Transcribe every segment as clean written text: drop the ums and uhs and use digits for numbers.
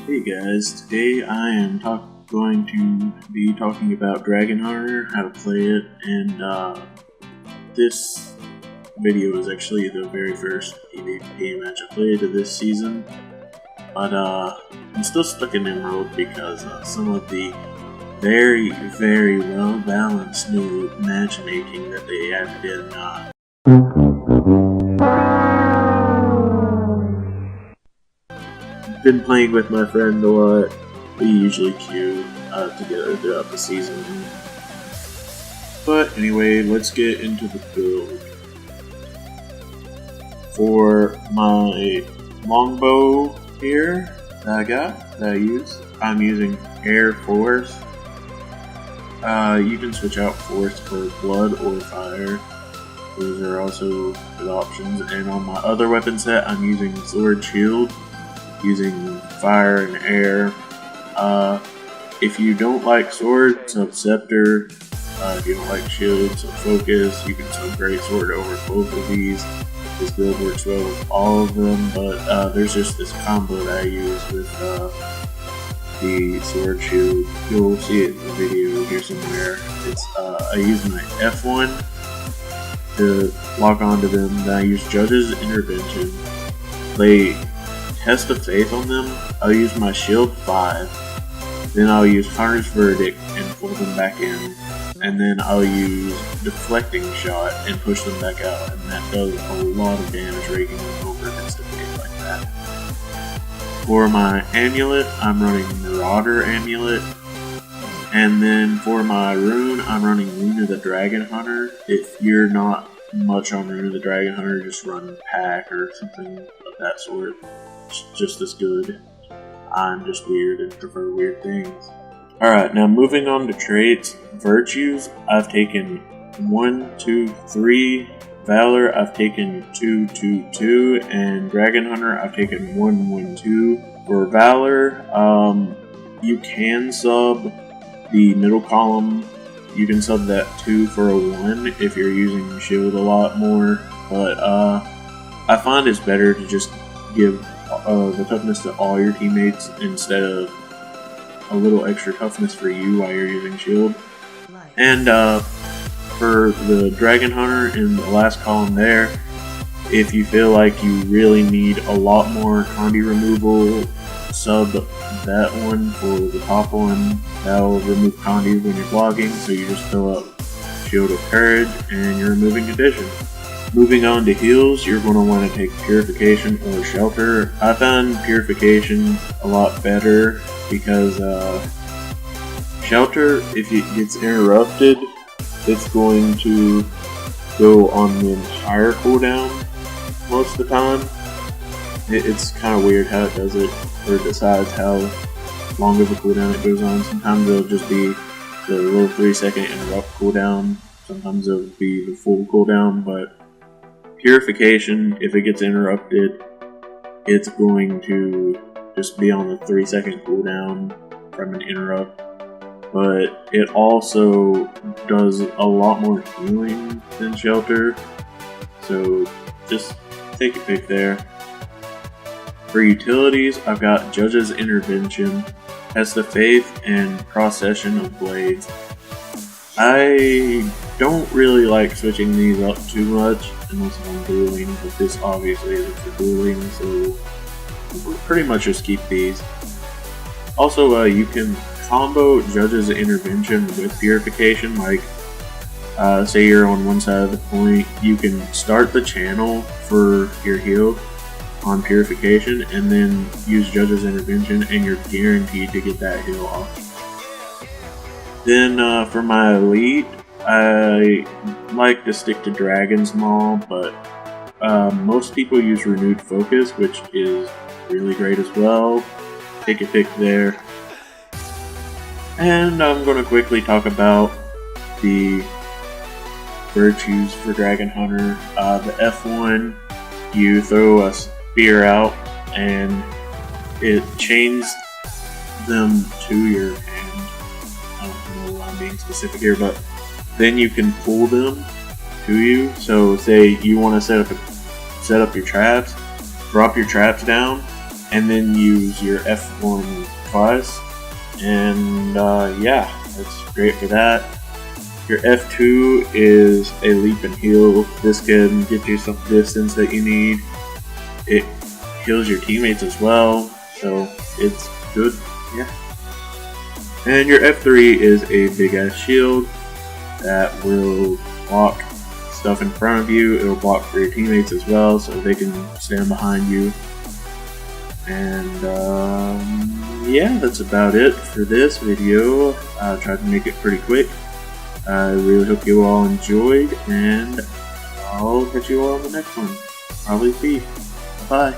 Hey guys, today I am going to be talking about Dragon Hunter, how to play it, and this video is actually the very first PvP match I played of this season, but I'm still stuck in Emerald because some of the very well balanced new matchmaking that they added in been playing with my friend a lot. We usually queue together throughout the season. But anyway, let's get into the build. For my longbow here that I use, I'm using Air Force. You can switch out Force for Blood or Fire. Those are also good options. And on my other weapon set, I'm using Sword Shield, using Fire and Air. If you don't like Sword, sub Scepter. If you don't like Shield, sub Focus. You can sub Great Sword over both of these. This build works well with all of them, but there's just this combo that I use with the Sword Shield. You'll see it in the video here somewhere. It's I use my F1 to lock onto them. Then I use Judge's Intervention. Play Test of Faith on them. I'll use my Shield 5. Then I'll use Hunter's Verdict and pull them back in. And then I'll use Deflecting Shot and push them back out. And that does a lot of damage raking them over Test of Faith like that. For my Amulet, I'm running Marauder Amulet. And then for my Rune, I'm running Rune of the Dragon Hunter. If you're not much on Rune of the Dragon Hunter, just run Pack or something of that sort. It's just as good. I'm just weird and prefer weird things. Alright, now moving on to traits. Virtues, I've taken 1, 2, 3. Valor, I've taken 2, 2, 2. And Dragon Hunter, I've taken 1, 1, 2. For Valor, you can sub the middle column. You can sub that 2 for a 1 if you're using Shield a lot more. But I find it's better to just give the toughness to all your teammates instead of a little extra toughness for you while you're using Shield. And for the Dragon Hunter in the last column there, if you feel like you really need a lot more Condi removal, sub that one for the top one. That'll remove Condi when you're blocking, so you just fill up Shield of Courage and you're removing Condition. Moving on to heals, you're going to want to take Purification or Shelter. I found Purification a lot better because Shelter, if it gets interrupted, it's going to go on the entire cooldown most of the time. It's kind of weird how it does it, or it decides how long of a cooldown it goes on. Sometimes it'll just be the little 3-second interrupt cooldown, sometimes it'll be the full cooldown, but Purification, if it gets interrupted, it's going to just be on the 3-second cooldown from an interrupt. But it also does a lot more healing than Shelter, so just take your pick there. For utilities, I've got Judge's Intervention, Test of Faith, and Procession of Blades. I don't really like switching these up too much unless I'm dueling, but this obviously isn't for dueling, so we'll pretty much just keep these. Also, you can combo Judge's Intervention with Purification, like say you're on one side of the point, you can start the channel for your heal on Purification and then use Judge's Intervention and you're guaranteed to get that heal off. Then for my elite, I like to stick to Dragon's Maw, but most people use Renewed Focus, which is really great as well. Take a pick there. And I'm going to quickly talk about the virtues for Dragon Hunter. The F1, you throw a spear out and it chains them to your hand. I don't know why I'm being specific here, but then you can pull them to you. So say you want to set up your traps, drop your traps down, and then use your F1 twice, and yeah, that's great for that. Your F2 is a leap and heal. This can get you some distance that you need. It heals your teammates as well, so it's good, yeah. And your F3 is a big ass shield that will block stuff in front of you. It'll block for your teammates as well, so they can stand behind you. And yeah, that's about it for this video. I tried to make it pretty quick. I really hope you all enjoyed, and I'll catch you all on the next one. Probably be. Bye.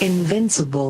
Invincible.